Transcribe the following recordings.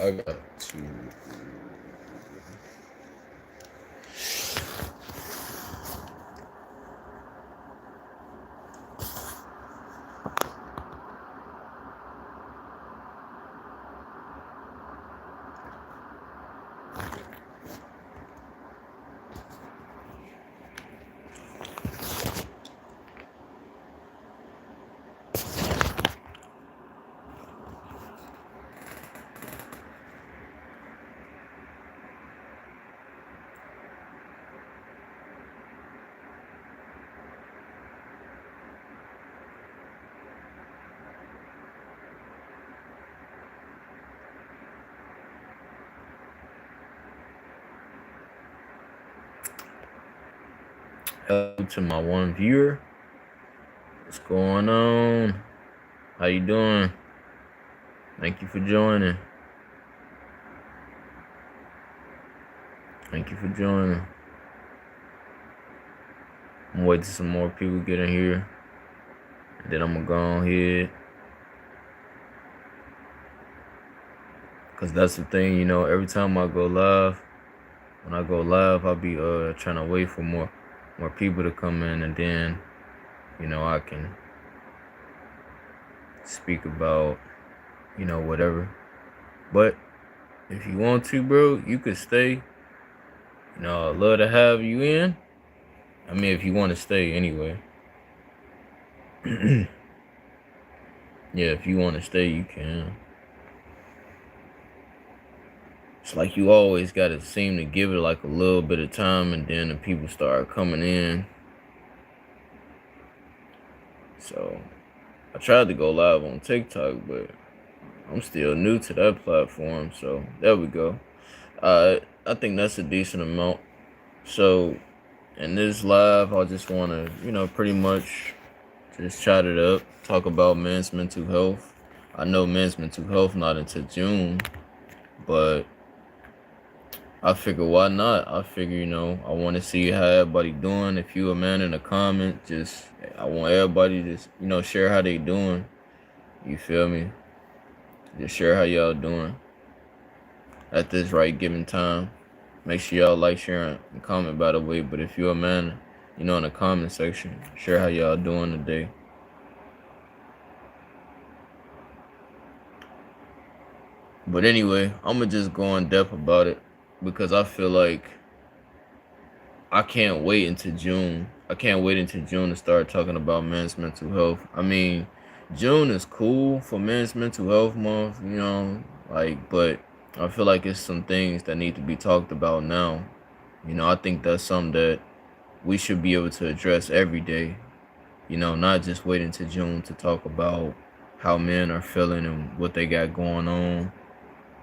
I got to. Hello to my one viewer. What's going on? How you doing? Thank you for joining. Thank you for joining. I'm waiting till some more people get in here. And then I'm gonna go on ahead. Cause that's the thing, you know, every time I go live, when I go live, I'll be trying to wait for more people to come in, and then, you know, I can speak about, you know, whatever. But if you want to, bro, you could stay. You know, I'd love to have you in. I mean, if you want to stay anyway. Yeah, if you want to stay, you can. It's like you always got to seem to give it like a little bit of time, and then the people start coming in. So I tried to go live on TikTok, but I'm still new to that platform. So there we go. I think that's a decent amount. So in this live, I just want to, you know, pretty much just chat it up, talk about men's mental health. I know men's mental health not until June, but I figure why not? I figure, you know, I want to see how everybody doing. If you a man in the comment, I want everybody to, you know, share how they doing. You feel me? Just share how y'all doing at this right given time. Make sure y'all like, share, and comment, by the way. But if you're a man, you know, in the comment section, share how y'all doing today. But anyway, I'm going to just go in depth about it because I feel like I can't wait until June. I can't wait until June to start talking about men's mental health. I mean, June is cool for men's mental health month, you know, like, but I feel like it's some things that need to be talked about now. You know, I think that's something that we should be able to address every day, you know, not just wait until June to talk about how men are feeling and what they got going on.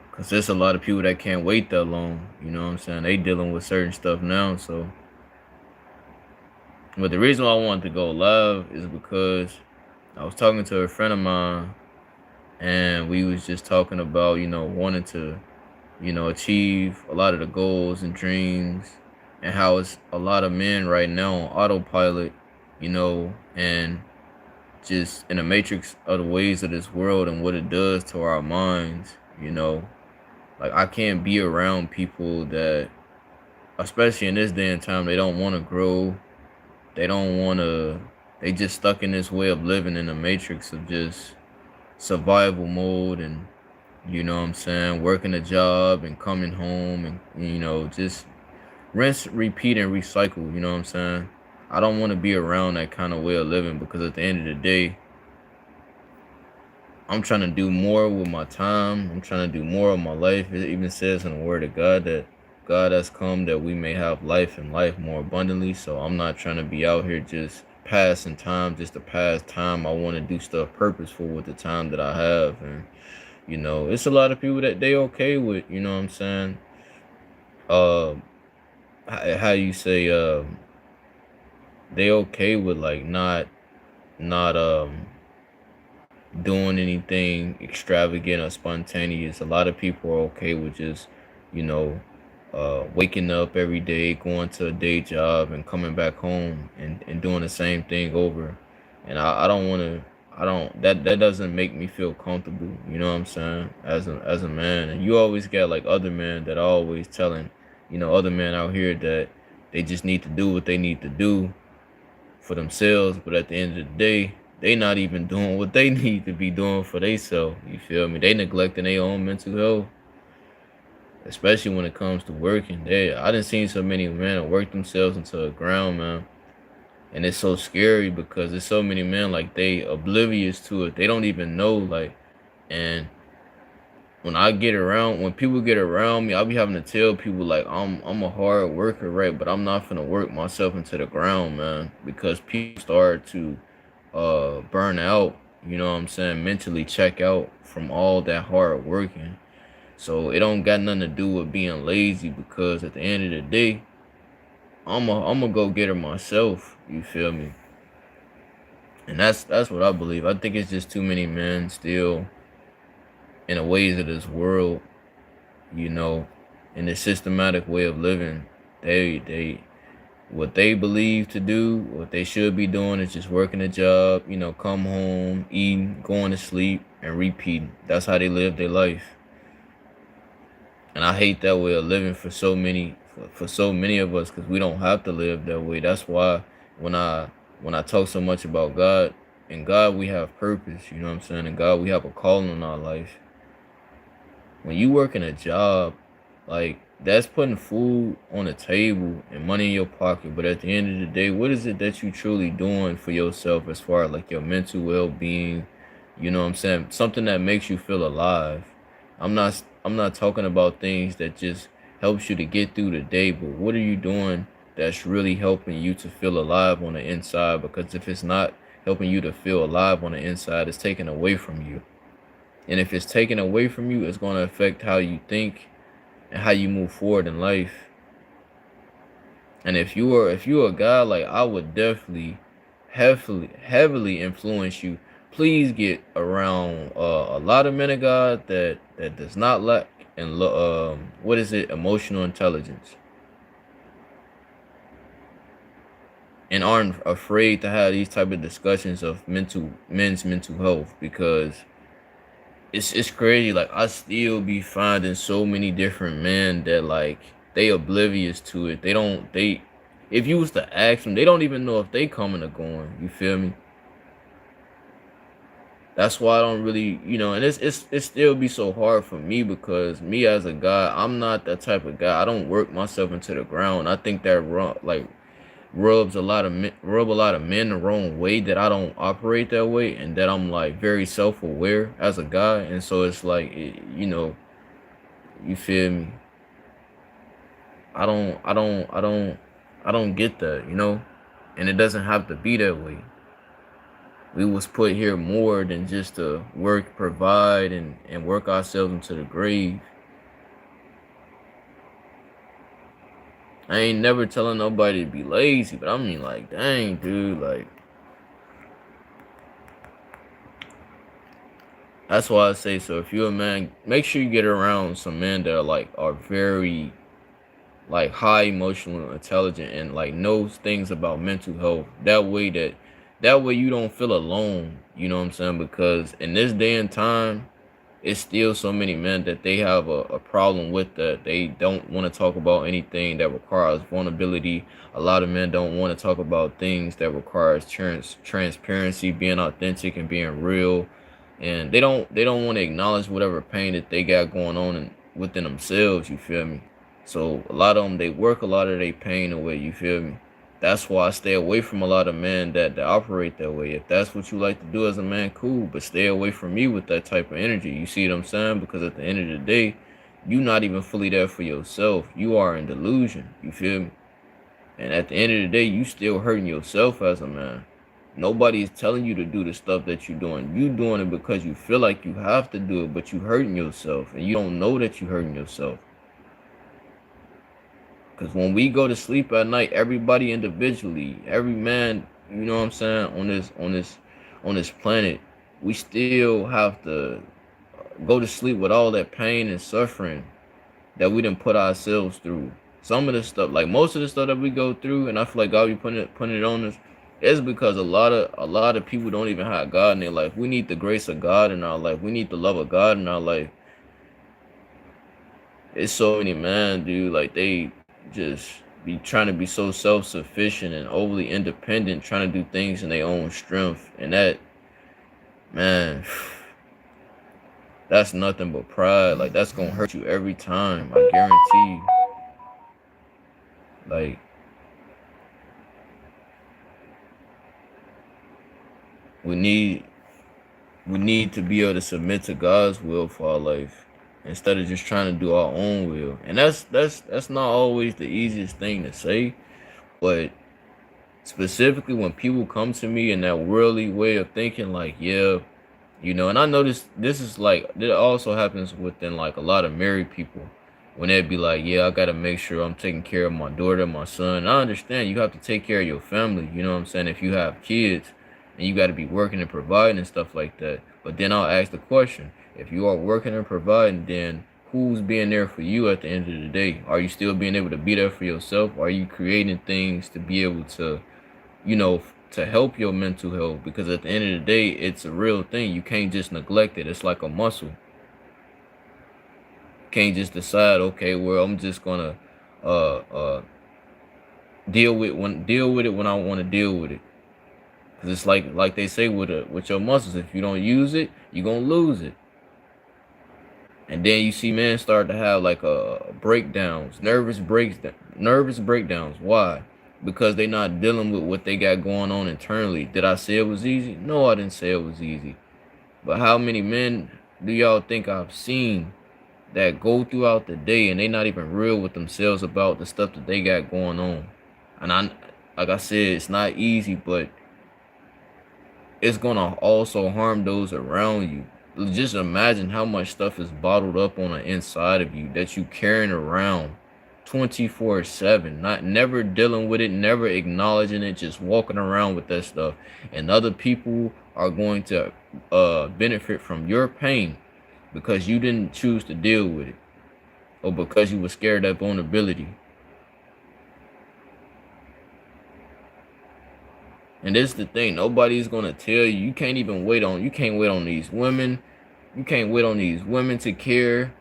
Because there's a lot of people that can't wait that long, you know what I'm saying? They dealing with certain stuff now, so. But the reason why I wanted to go live is because I was talking to a friend of mine, and we was just talking about, you know, wanting to, you know, achieve a lot of the goals and dreams, and how it's a lot of men right now on autopilot, you know, and just in the matrix of the ways of this world and what it does to our minds, you know. Like, I can't be around people that, especially in this day and time, they don't want to grow. They don't want to, they just stuck in this way of living in the matrix of just survival mode, and, you know what I'm saying, working a job and coming home and, you know, just rinse, repeat, and recycle, you know what I'm saying? I don't want to be around that kind of way of living, because at the end of the day, I'm trying to do more with my time. I'm trying to do more of my life. It even says in the word of God that God has come that we may have life and life more abundantly. So I'm not trying to be out here just passing time, just to pass time. I want to do stuff purposeful with the time that I have. And, you know, it's a lot of people that they okay with, you know what I'm saying? How you say, they okay with like not doing anything extravagant or spontaneous. A lot of people are okay with just, you know, waking up every day, going to a day job, and coming back home and doing the same thing over. And I don't want to I don't that doesn't make me feel comfortable, you know what I'm saying, as a man. And you always get like other men that are always telling, other men out here that they just need to do what they need to do for themselves, but at the end of the day, they not even doing what they need to be doing for themselves. You feel me? They neglecting their own mental health, especially when it comes to working. I done seen so many men work themselves into the ground, man. And it's so scary because there's so many men like they oblivious to it. They don't even know, like. And when people get around me, I'll be having to tell people like I'm a hard worker, right? But I'm not gonna work myself into the ground, man, because people start to burn out, you know what I'm saying, mentally check out from all that hard working. So it don't got nothing to do with being lazy, because at the end of the day, I'm a go getter myself. You feel me? And that's what I believe. I think it's just too many men still in the ways of this world, you know, in the systematic way of living. They what they believe to do, what they should be doing is just working a job, come home, eating, going to sleep, and repeating. That's how they live their life. And I hate that way of living for so many of us, because we don't have to live that way. That's why when I talk so much about God, in God we have purpose, you know what I'm saying? In God we have a calling on our life. When you work in a job, like, that's putting food on the table and money in your pocket. But at the end of the day, what is it that you truly doing for yourself as far as like your mental well-being? You know what I'm saying? Something that makes you feel alive. I'm not talking about things that just helps you to get through the day, but what are you doing that's really helping you to feel alive on the inside? Because if it's not helping you to feel alive on the inside, it's taken away from you. And if it's taken away from you, it's going to affect how you think and how you move forward in life. And if you're a guy, like, I would definitely heavily influence you. Please get around a lot of men of God that does not lack and what is it, emotional intelligence, and aren't afraid to have these type of discussions of men's mental health, because it's crazy. Like, I still be finding so many different men that, like, they oblivious to it. They if you was to ask them, they don't even know if they coming or going. You feel me? That's why I don't really, and it still be so hard for me, because me as a guy, I'm not that type of guy. I don't work myself into the ground. I think that like rub a lot of men the wrong way, that I don't operate that way, and that I'm like very self-aware as a guy. And so it's like, you feel me? I don't get that, and it doesn't have to be that way. We was put here more than just to work, provide, and work ourselves into the grave. I ain't never telling nobody to be lazy, but I mean, like, dang, dude, like, that's why I say, so if you're a man, make sure you get around some men that are very, like, high emotional intelligent, and like knows things about mental health. That way you don't feel alone, you know what I'm saying? Because in this day and time, it's still so many men that they have a problem with, that they don't want to talk about anything that requires vulnerability. A lot of men don't want to talk about things that requires transparency, being authentic and being real. And they don't want to acknowledge whatever pain that they got going on within themselves. You feel me? So a lot of them, they work a lot of their pain away. You feel me? That's why I stay away from a lot of men that operate that way. If that's what you like to do as a man, cool, but stay away from me with that type of energy. You see what I'm saying? Because at the end of the day, you not even fully there for yourself. You are in delusion. You feel me? And at the end of the day, you still hurting yourself as a man. Nobody is telling you to do the stuff that you're doing. You doing it because you feel like you have to do it, but you hurting yourself, and you don't know that you hurting yourself. Because when we go to sleep at night, everybody individually, every man, you know what I'm saying, on this planet, we still have to go to sleep with all that pain and suffering that we didn't put ourselves through. Some of the stuff, like most of the stuff that we go through, and I feel like God be putting it on us. It's because a lot of people don't even have God in their life. We need the grace of God in our life. We need the love of God in our life. It's so many men, dude, like they just be trying to be so self-sufficient and overly independent, trying to do things in their own strength. And that, man, that's nothing but pride. Like that's gonna hurt you every time. I guarantee you. Like we need we need to be able to submit to God's will for our life instead of just trying to do our own will. And that's not always the easiest thing to say, but specifically when people come to me in that worldly way of thinking, like, yeah, and I notice this is like it also happens within like a lot of married people when they'd be like, yeah, I gotta make sure I'm taking care of my daughter, my son. I understand you have to take care of your family, you know what I'm saying, if you have kids and you gotta be working and providing and stuff like that. But then I'll ask the question, if you are working and providing, then who's being there for you at the end of the day? Are you still being able to be there for yourself? Are you creating things to be able to, you know, to help your mental health? Because at the end of the day, it's a real thing. You can't just neglect it. It's like a muscle. You can't just decide, okay, well, I'm just gonna uh uh deal with it when I want to deal with it. Cause it's like they say with your muscles, if you don't use it, you're gonna lose it. And then you see men start to have like breakdowns, nervous breakdowns. Why? Because they not dealing with what they got going on internally. Did I say it was easy? No, I didn't say it was easy. But how many men do y'all think I've seen that go throughout the day and they not even real with themselves about the stuff that they got going on? And like I said, it's not easy, but it's gonna also harm those around you. Just imagine how much stuff is bottled up on the inside of you that you carrying around 24/7, not never dealing with it, never acknowledging it, just walking around with that stuff. And other people are going to benefit from your pain because you didn't choose to deal with it or because you were scared of vulnerability. And this is the thing, nobody's gonna tell you. You can't wait on these women. You can't wait on these women to care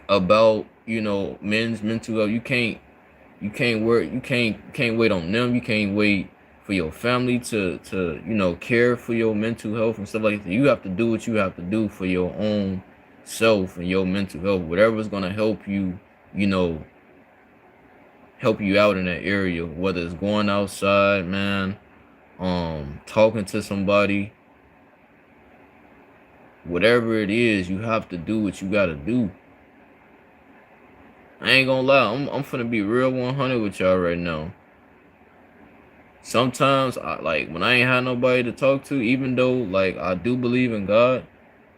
about, men's mental health. You can't wait on them. You can't wait for your family to care for your mental health and stuff like that. You have to do what you have to do for your own self and your mental health. Whatever's gonna help you, you know, help you out in that area, whether it's going outside, man, talking to somebody, whatever it is, you have to do what you gotta do. I ain't gonna lie, I'm finna be real 100 with y'all right now. Sometimes I like when I ain't had nobody to talk to, even though like I do believe in God,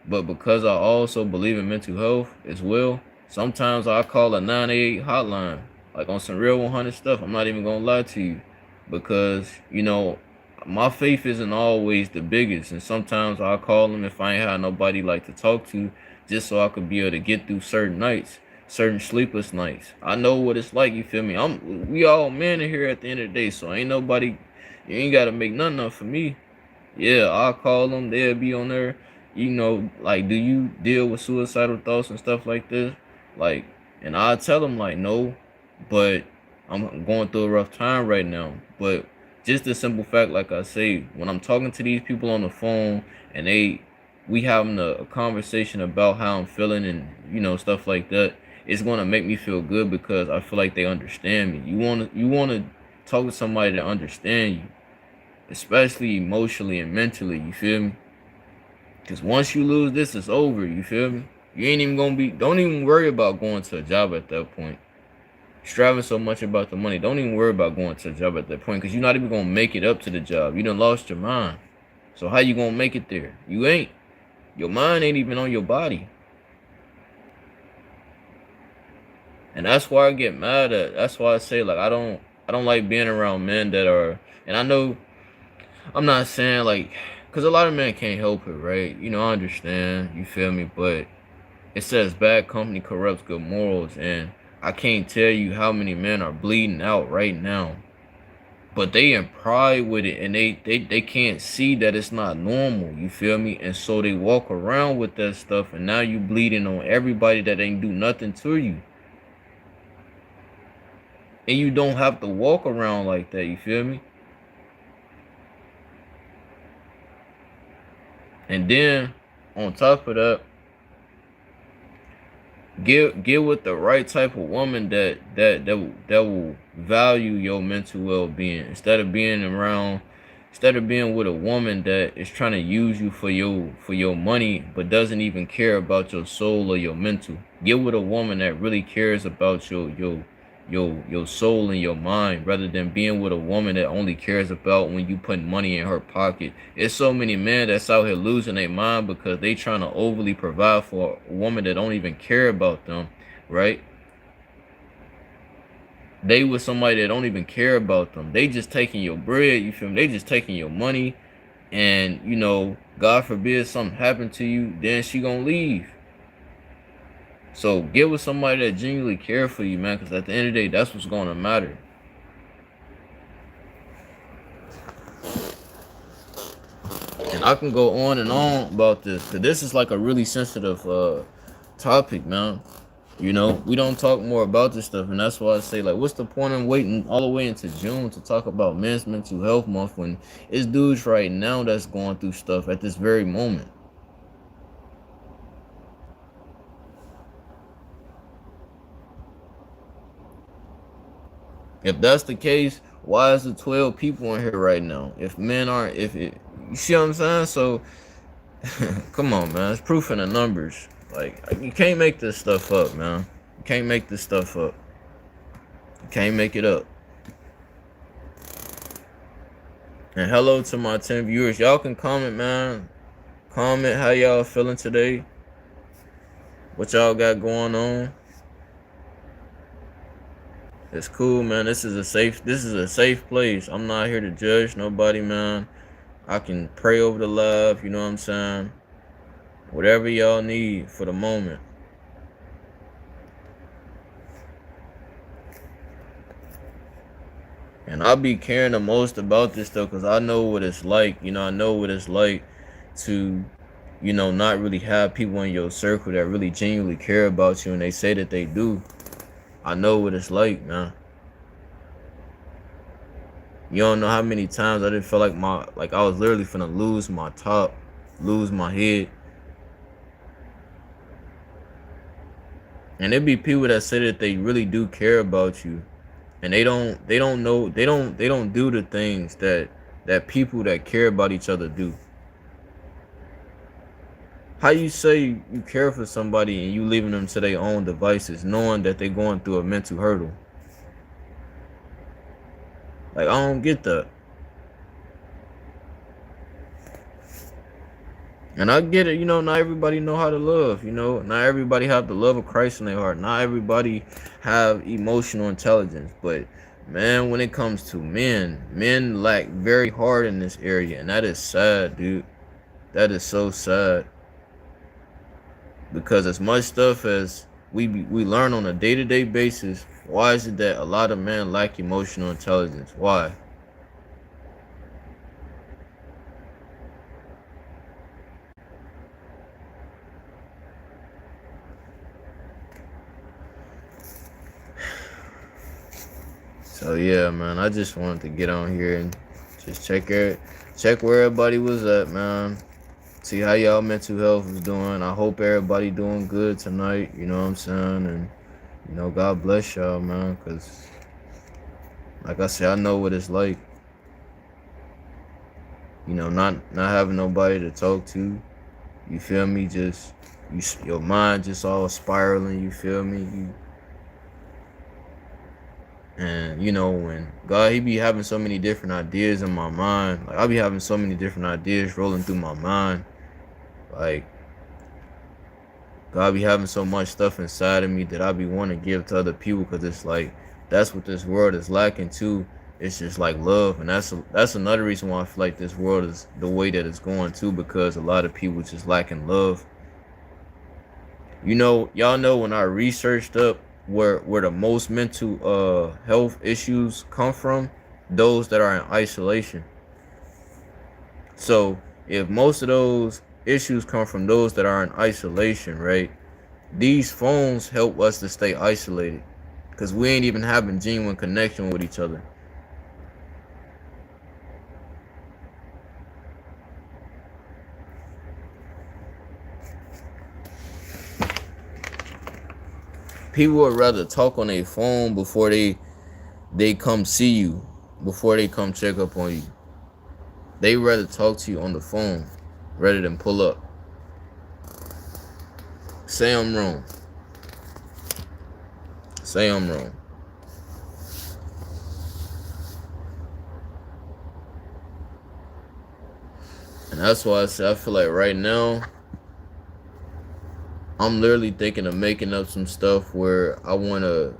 but because I also believe in mental health as well, sometimes I call a 988 hotline, like on some real 100 stuff. I'm not even gonna lie to you, because my faith isn't always the biggest, and sometimes I call them if I ain't had nobody like to talk to, just so I could be able to get through certain nights, certain sleepless nights. I know what it's like. You feel me? We all men in here at the end of the day, so ain't nobody. You ain't gotta make nothing up for me. Yeah, I'll call them. They'll be on there. Like, do you deal with suicidal thoughts and stuff like this? Like, and I'll tell them, like, no, but I'm going through a rough time right now. But just the simple fact, like I say, when I'm talking to these people on the phone and we having a conversation about how I'm feeling and, stuff like that, it's going to make me feel good because I feel like they understand me. You want to talk to somebody that understand you, especially emotionally and mentally, you feel me? Because once you lose this, it's over, you feel me? You ain't even gonna don't even worry about going to a job at that point. Striving so much about the money, don't even worry about going to a job at that point, because you're not even gonna make it up to the job. You done lost your mind. So how you gonna make it there? You ain't. Your mind ain't even on your body. And that's why I get mad at, that's why I say, like, I don't like being around men that are, and I know, I'm not saying like, because a lot of men can't help it, right? I understand, you feel me? But it says bad company corrupts good morals, and I can't tell you how many men are bleeding out right now but they in pride with it, and they can't see that it's not normal. You feel me? And so they walk around with that stuff, and now you bleeding on everybody that ain't do nothing to you. And you don't have to walk around like that. You feel me? And then on top of that, get with the right type of woman that will value your mental well-being, instead of being with a woman that is trying to use you for your money but doesn't even care about your soul or your mental. Get with a woman that really cares about your soul and your mind, rather than being with a woman that only cares about when you put money in her pocket. It's so many men that's out here losing their mind because they trying to overly provide for a woman that don't even care about them, right? They with somebody that don't even care about them. They just taking your bread, you feel me? They just taking your money, and God forbid something happen to you, then she gonna leave. So get with somebody that genuinely care for you, man, because at the end of the day, that's what's gonna matter. And I can go on and on about this, because this is like a really sensitive topic, man. We don't talk more about this stuff, and that's why I say, like, what's the point in waiting all the way into June to talk about Men's Mental Health Month when it's dudes right now that's going through stuff at this very moment? If that's the case, why is there 12 people in here right now? If men aren't, if it, you see what I'm saying? So, come on, man. It's proof in the numbers. Like, you can't make this stuff up, man. You can't make this stuff up. You can't make it up. And hello to my 10 viewers. Y'all can comment, man. Comment how y'all feeling today. What y'all got going on. It's cool, man. This is a safe place. I'm not here to judge nobody, man. I can pray over the love, you know what I'm saying? Whatever y'all need for the moment. And I'll be caring the most about this stuff because I know what it's like. I know what it's like to, not really have people in your circle that really genuinely care about you, and they say that they do. I know what it's like, man. You don't know how many times I didn't feel like I was literally finna lose my top, lose my head. And there be people that say that they really do care about you, and they don't do the things that people that care about each other do. How you say you care for somebody and you leaving them to their own devices, knowing that they're going through a mental hurdle? Like, I don't get that. And I get it, not everybody know how to love, not everybody have the love of Christ in their heart. Not everybody have emotional intelligence. But man, when it comes to men lack very hard in this area, and that is sad, dude. That is so sad. Because as much stuff as we learn on a day-to-day basis, why is it that a lot of men lack emotional intelligence? Why? So yeah, man, I just wanted to get on here and just check where everybody was at, man. See how y'all mental health is doing. I hope everybody doing good tonight. You know what I'm saying? And God bless y'all, man. Cause like I said, I know what it's like. Not having nobody to talk to. You feel me? Just your mind just all spiraling. You feel me? And when God, He be having so many different ideas in my mind. Like, I be having so many different ideas rolling through my mind. Like, God be having so much stuff inside of me that I be wanting to give to other people, because it's like that's what this world is lacking too. It's just like love, and that's another reason why I feel like this world is the way that it's going too, because a lot of people just lacking love. Y'all know when I researched up where the most mental health issues come from, those that are in isolation. So if most of those issues come from those that are in isolation, right? These phones help us to stay isolated because we ain't even having genuine connection with each other. People would rather talk on their phone before they come see you, before they come check up on you. They rather talk to you on the phone rather than pull up. Say I'm wrong. Say I'm wrong. And that's why I say I feel like right now I'm literally thinking of making up some stuff where I wanna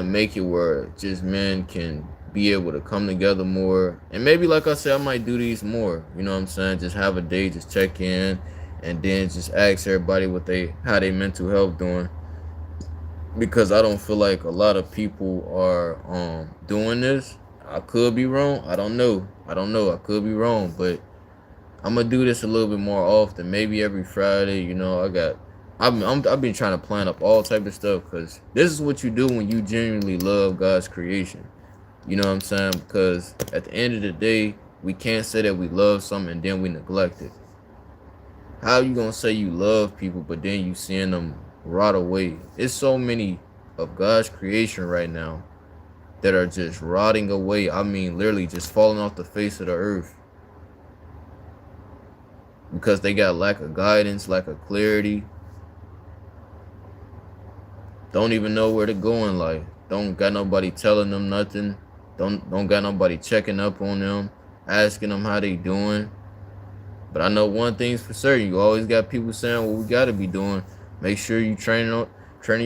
make it where just men can be able to come together more. And maybe like I said, I might do these more. You know what I'm saying? Just have a day, just check in and then just ask everybody what they how they mental health doing. Because I don't feel like a lot of people are doing this. I could be wrong. I don't know. I could be wrong, but I'm gonna do this a little bit more often. Maybe every Friday. I've been trying to plan up all type of stuff because this is what you do when you genuinely love God's creation. You know what I'm saying? Because at the end of the day, we can't say that we love something and then we neglect it. How you gonna say you love people but then you seeing them rot away? It's so many of God's creation right now that are just rotting away. I mean, literally just falling off the face of the earth because they got lack of guidance, lack of clarity, don't even know where to go in life. Don't got nobody telling them nothing. Don't got nobody checking up on them, asking them how they doing. But I know one thing's for certain: you always got people saying what we gotta be doing. Make sure you training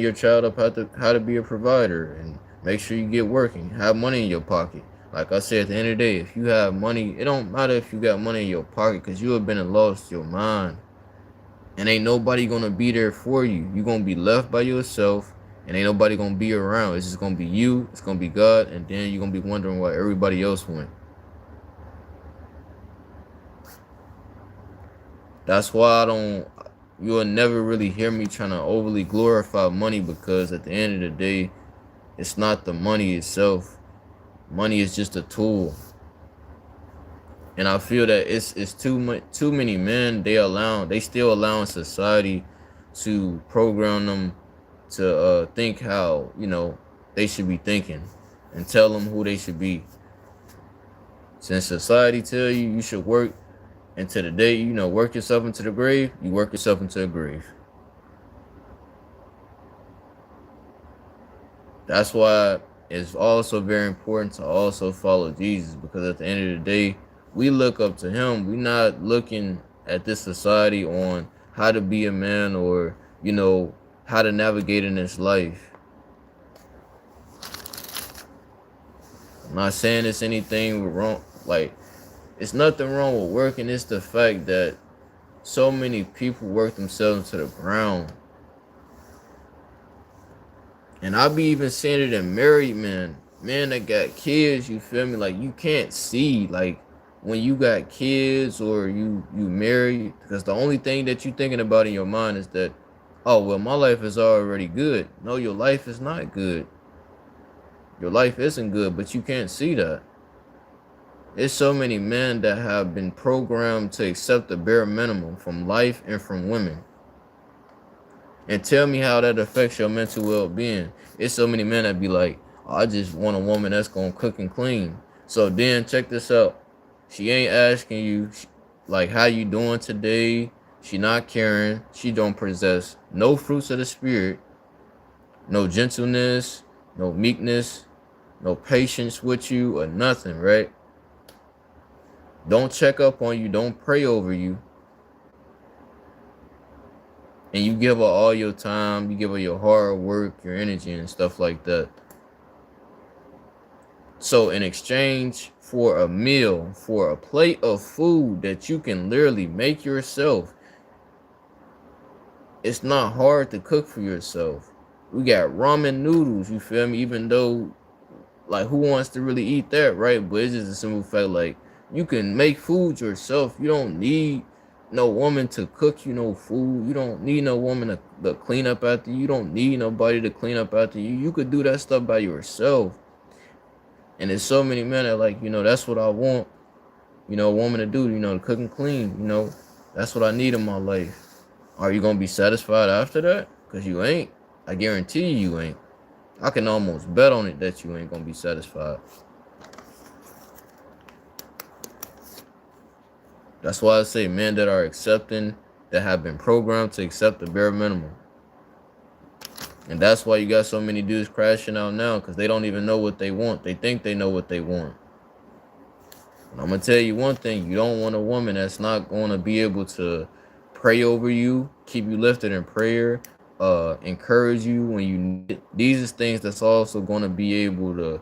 your child up how to be a provider, and make sure you get working. Have money in your pocket. Like I said, at the end of the day, if you have money, it don't matter if you got money in your pocket, cause you have been and lost your mind, and ain't nobody gonna be there for you. You gonna be left by yourself, and ain't nobody gonna be around. It's just gonna be you. It's gonna be God, and then you're gonna be wondering why everybody else went. That's why I don't. You'll never really hear me trying to overly glorify money because at the end of the day, it's not the money itself. Money is just a tool, and I feel that it's too many men. They still allowing society to program them to think how they should be thinking and tell them who they should be. Since society tell you you should work into the day, work yourself into the grave, you work yourself into the grave. That's why it's also very important to also follow Jesus because at the end of the day, we look up to him. We're not looking at this society on how to be a man or, how to navigate in this life. I'm not saying it's anything wrong. Like, it's nothing wrong with working. It's the fact that so many people work themselves to the ground. And I be even seeing it in married men that got kids, you feel me? Like you can't see like when you got kids or you married, because the only thing that you thinking about in your mind is that, oh well, my life is already good. No, your life is not good. Your life isn't good, but you can't see that. There's so many men that have been programmed to accept the bare minimum from life and from women. And tell me how that affects your mental well-being. It's so many men that be like, oh, I just want a woman that's gonna cook and clean. So then check this out. She ain't asking you like how you doing today. She not caring. She don't possess no fruits of the spirit, no gentleness, no meekness, no patience with you or nothing, right? Don't check up on you, don't pray over you. And you give her all your time, you give her your hard work, your energy, and stuff like that. So, in exchange for a meal, for a plate of food that you can literally make yourself, it's not hard to cook for yourself. We got ramen noodles, you feel me? Even though like who wants to really eat that, right? But it's just a simple fact, like you can make food yourself. You don't need no woman to cook you no food. You don't need no woman to clean up after you. You don't need nobody to clean up after you. You could do that stuff by yourself. And there's so many men that like, that's what I want, a woman to do, to cook and clean, that's what I need in my life. Are you gonna be satisfied after that? Cause you ain't. I guarantee you ain't. I can almost bet on it that you ain't gonna be satisfied. That's why I say men that are accepting, that have been programmed to accept the bare minimum. And that's why you got so many dudes crashing out now, because they don't even know what they want. They think they know what they want. And I'm going to tell you one thing. You don't want a woman that's not going to be able to pray over you, keep you lifted in prayer, encourage you when you need it. These are things that's also going to be able to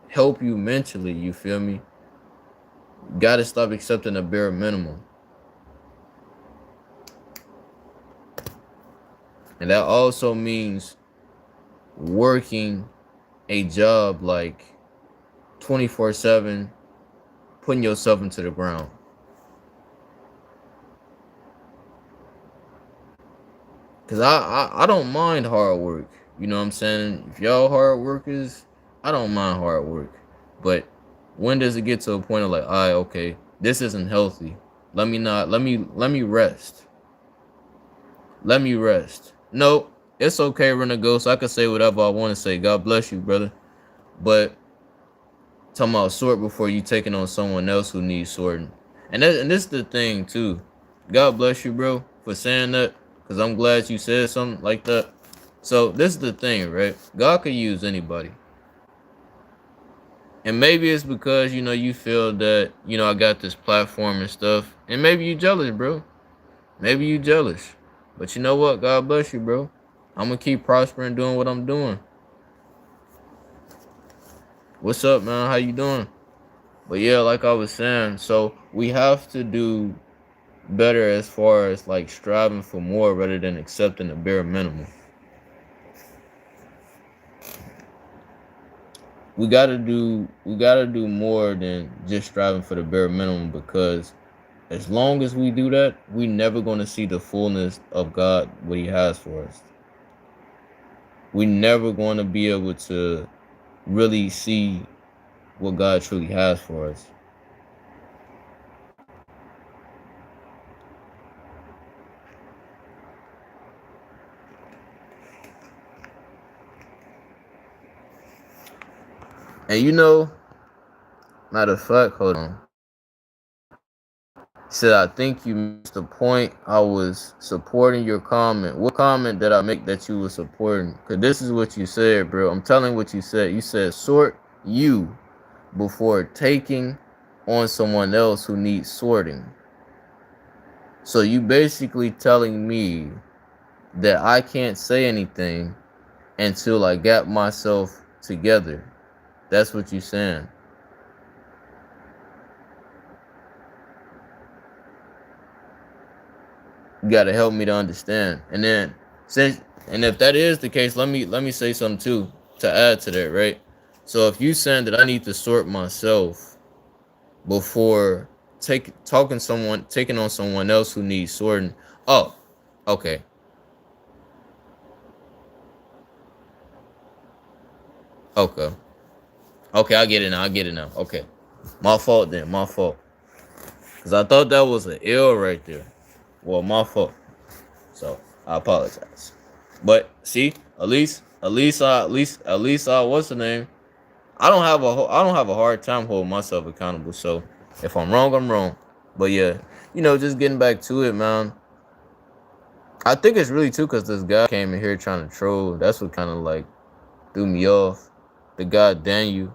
help you mentally, you feel me? You got to stop accepting the bare minimum. And that also means working a job like 24/7, putting yourself into the ground. Cause I don't mind hard work. You know what I'm saying? If y'all hard workers, I don't mind hard work. But when does it get to a point of like, all right, okay, this isn't healthy. Let me rest. Let me rest. No, it's okay, Rena Ghost. I can say whatever I want to say. God bless you, brother. But talking about sort before you taking on someone else who needs sorting. And this is the thing too. God bless you, bro, for saying that. Because I'm glad you said something like that. So this is the thing, right? God could use anybody. And maybe it's because, you feel that, I got this platform and stuff. And maybe you jealous, bro. Maybe you jealous. But you know what? God bless you, bro. I'm going to keep prospering doing what I'm doing. What's up, man? How you doing? But yeah, like I was saying, so we have to do better as far as like striving for more rather than accepting the bare minimum. We gotta do more than just striving for the bare minimum, because as long as we do that, we never gonna see the fullness of God, what He has for us. We never gonna be able to really see what God truly has for us. And matter of fact, hold on. Said, I think you missed the point. I was supporting your comment. What comment did I make that you were supporting? Because this is what you said, bro. I'm telling what you said. You said, sort you before taking on someone else who needs sorting. So you basically telling me that I can't say anything until I got myself together. That's what you're saying. You gotta help me to understand. And then if that is the case, let me say something too to add to that, right? So if you saying that I need to sort myself before taking on someone else who needs sorting, oh, okay. Okay. Okay, I get it now. Okay. My fault then, my fault. Cause I thought that was an L right there. Well, my fault. So I apologize. But see, at least, what's the name? I don't have a hard time holding myself accountable. So if I'm wrong, I'm wrong. But yeah, just getting back to it, man. I think it's really too because this guy came in here trying to troll. That's what kind of like threw me off. The guy Daniel,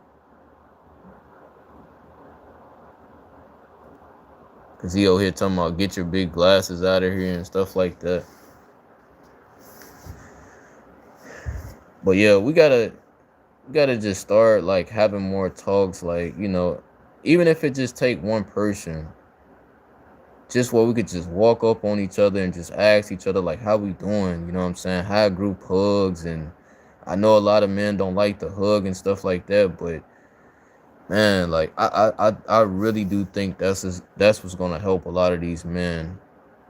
cause he over here talking about get your big glasses out of here and stuff like that. But yeah, we gotta just start like having more talks, like, even if it just take one person, just where we could just walk up on each other and just ask each other like how we doing, you know what I'm saying? Have group hugs and I know a lot of men don't like the hug and stuff like that, but man, like I really do think that's what's gonna help a lot of these men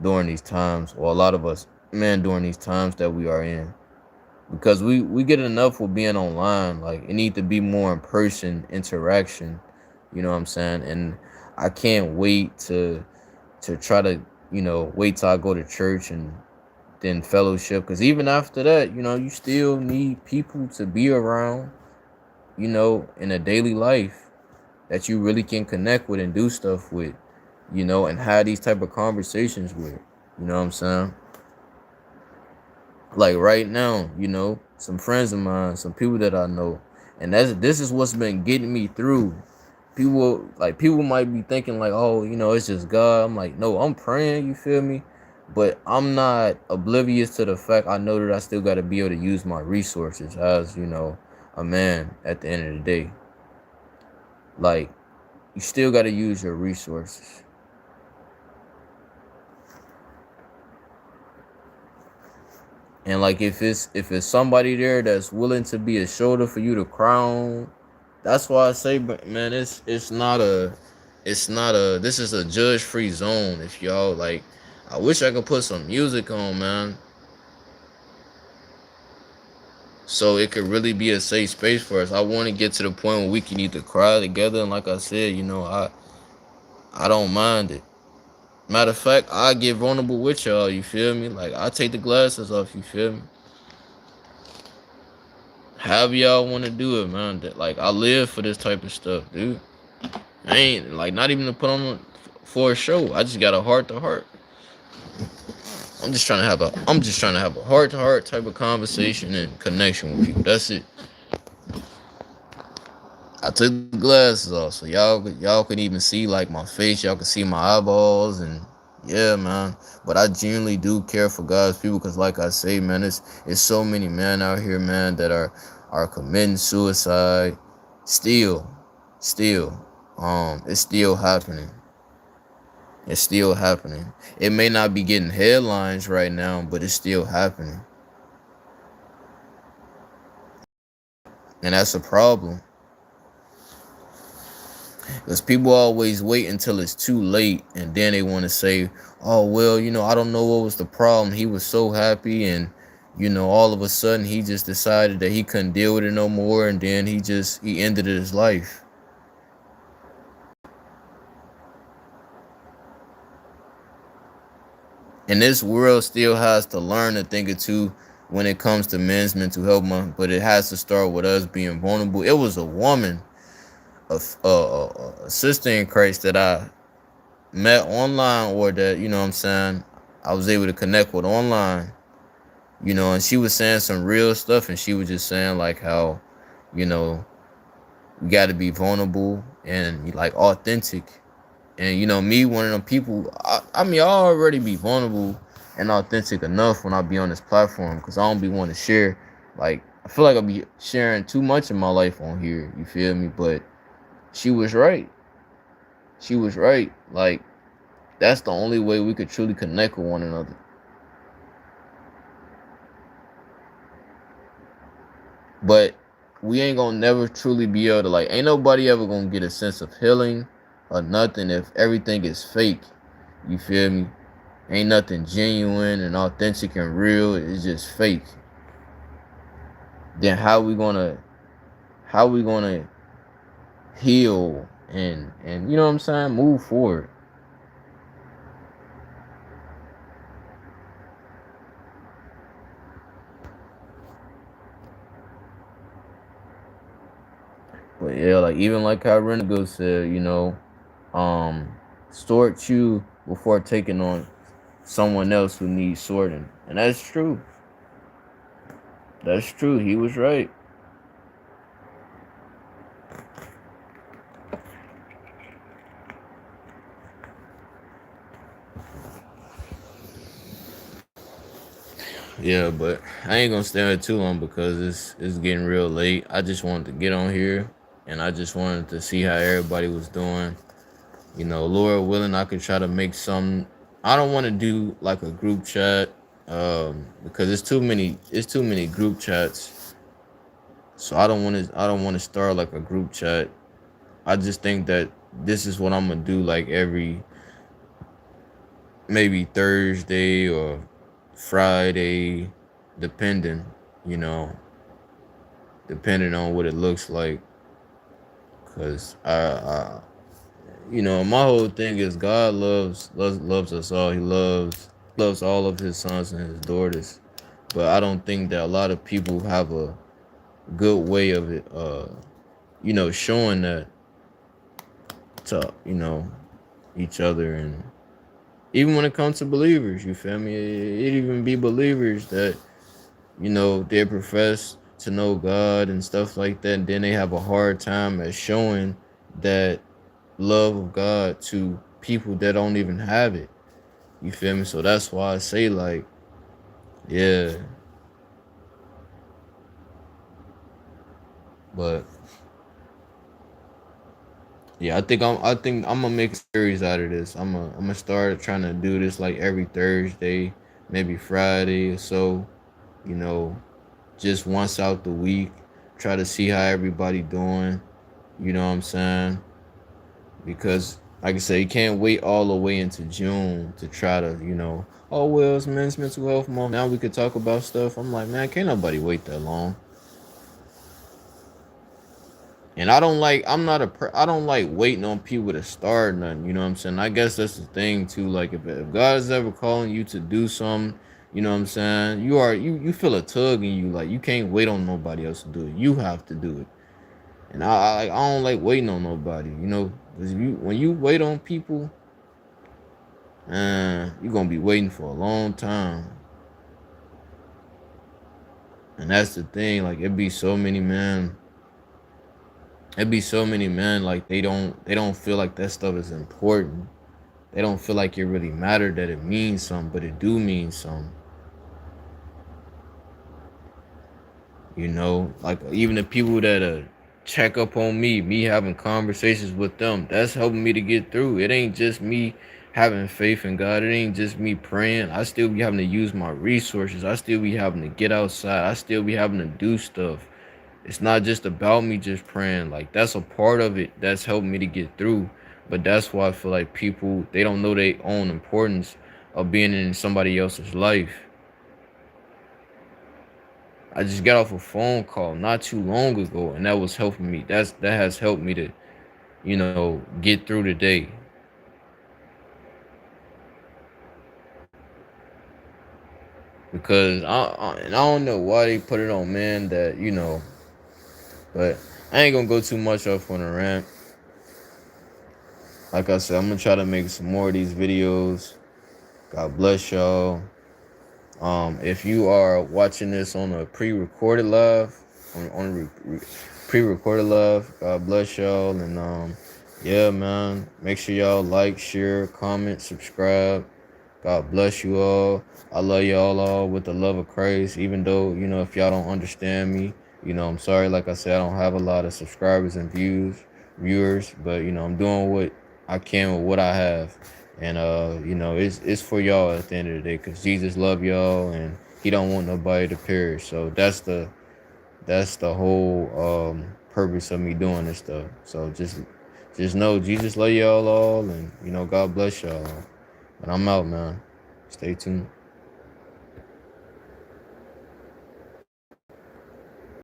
during these times, or a lot of us men during these times that we are in. Because we get enough with being online. Like it need to be more in person interaction. You know what I'm saying? And I can't wait to try to, wait till I go to church and then fellowship. Because even after that, you still need people to be around, in a daily life that you really can connect with and do stuff with, and have these type of conversations with. You know what I'm saying? Like right now, some friends of mine, some people that I know, and this is what's been getting me through. People might be thinking like, oh, it's just God. I'm like, no, I'm praying, you feel me? But I'm not oblivious to the fact I know that I still gotta be able to use my resources as, a man at the end of the day. Like, you still gotta use your resources. And like if it's somebody there that's willing to be a shoulder for you to crown, that's why I say, man, it's not a this is a judge free zone. If y'all like, I wish I could put some music on, man, so it could really be a safe space for us. I want to get to the point where we can either cry together, and like I said, I don't mind it. Matter of fact, I get vulnerable with y'all. You feel me? Like I take the glasses off. You feel me? However y'all want to do it, man. Like I live for this type of stuff, dude. I ain't like not even to put on for a show. I just got a heart to heart. I'm just trying to have a heart to heart type of conversation and connection with people. That's it. I took the glasses off so y'all could even see like my face. Y'all could see my eyeballs and yeah, man. But I genuinely do care for God's people because, like I say, man, it's so many men out here, man, that are committing suicide. Still, still, it's still happening. It's still happening. It may not be getting headlines right now, but it's still happening, and that's a problem. Because people always wait until it's too late and then they want to say, oh, well, I don't know what was the problem. He was so happy and, all of a sudden he just decided that he couldn't deal with it no more. And then he ended his life. And this world still has to learn a thing or two when it comes to men's mental health month, but it has to start with us being vulnerable. It was a woman, a sister in Christ that I met online, or that what I'm saying, I was able to connect with online, and she was saying some real stuff, and she was just saying like how you know we got to be vulnerable and like authentic. And me, one of them people, I mean, I already be vulnerable and authentic enough when I be on this platform because I don't be wanting to share. Like I feel like I be sharing too much of my life on here, you feel me? But she was right. She was right. Like that's the only way we could truly connect with one another. But we ain't gonna never truly be able to, like, ain't nobody ever gonna get a sense of healing or nothing if everything is fake. You feel me? Ain't nothing genuine and authentic and real. It's just fake. Then how we gonna heal and what I'm saying, move forward. But yeah, like even like how Renego said, um, sort you before taking on someone else who needs sorting, and that's true. That's true. He was right. Yeah, but I ain't gonna stay on it too long because it's getting real late. I just wanted to get on here and I just wanted to see how everybody was doing. Lord willing, I could try to make some. I don't want to do like a group chat because it's too many. It's too many group chats So I don't want to start like a group chat. I just think that this is what I'm gonna do like every maybe Thursday or Friday, depending, you know, depending on what it looks like. Cause my whole thing is God loves us all. He loves all of his sons and his daughters. But I don't think that a lot of people have a good way of it, showing that to, each other. And even when it comes to believers, you feel me? It even be believers that, they profess to know God and stuff like that. And then they have a hard time at showing that love of God to people that don't even have it. You feel me? So that's why I say, like, yeah. But yeah, I think I'm gonna make a series out of this. I'm gonna start trying to do this like every Thursday, maybe Friday or so, you know, just once out the week. Try to see how everybody doing. You know what I'm saying? Because like I said, you can't wait all the way into June to try to, oh well, it's men's mental health month. Now we could talk about stuff. I'm like, man, can't nobody wait that long. And I don't like waiting on people to start nothing. You know what I'm saying? I guess that's the thing too. Like if God is ever calling you to do something, you know what I'm saying? You feel a tug in you, like you can't wait on nobody else to do it. You have to do it. And I don't like waiting on nobody, because when you wait on people, you're gonna be waiting for a long time. And that's the thing, like it'd be so many men like they don't feel like that stuff is important. They don't feel like it really mattered, that it means something, but it do mean something. Like even the people that check up on me having conversations with them, that's helping me to get through. It ain't just me having faith in God. It ain't just me praying. I still be having to use my resources. I still be having to get outside. I still be having to do stuff. It's not just about me just praying. Like that's a part of it that's helping me to get through. But that's why I feel like people, they don't know their own importance of being in somebody else's life. I just got off a phone call not too long ago, and that was helping me. That has helped me to, get through the day. Because and I don't know why they put it on man that, but I ain't gonna go too much off on a rant. Like I said, I'm gonna try to make some more of these videos. God bless y'all. If you are watching this on a pre-recorded live, pre-recorded live, God bless y'all. And yeah, man, make sure y'all like, share, comment, subscribe. God bless you all. I love y'all all with the love of Christ. Even though, if y'all don't understand me, I'm sorry. Like I said, I don't have a lot of subscribers and viewers, but I'm doing what I can with what I have. And it's for y'all at the end of the day, because Jesus love y'all and he don't want nobody to perish. So that's the whole purpose of me doing this stuff. So just know Jesus love y'all all, and God bless y'all. And I'm out, man. Stay tuned.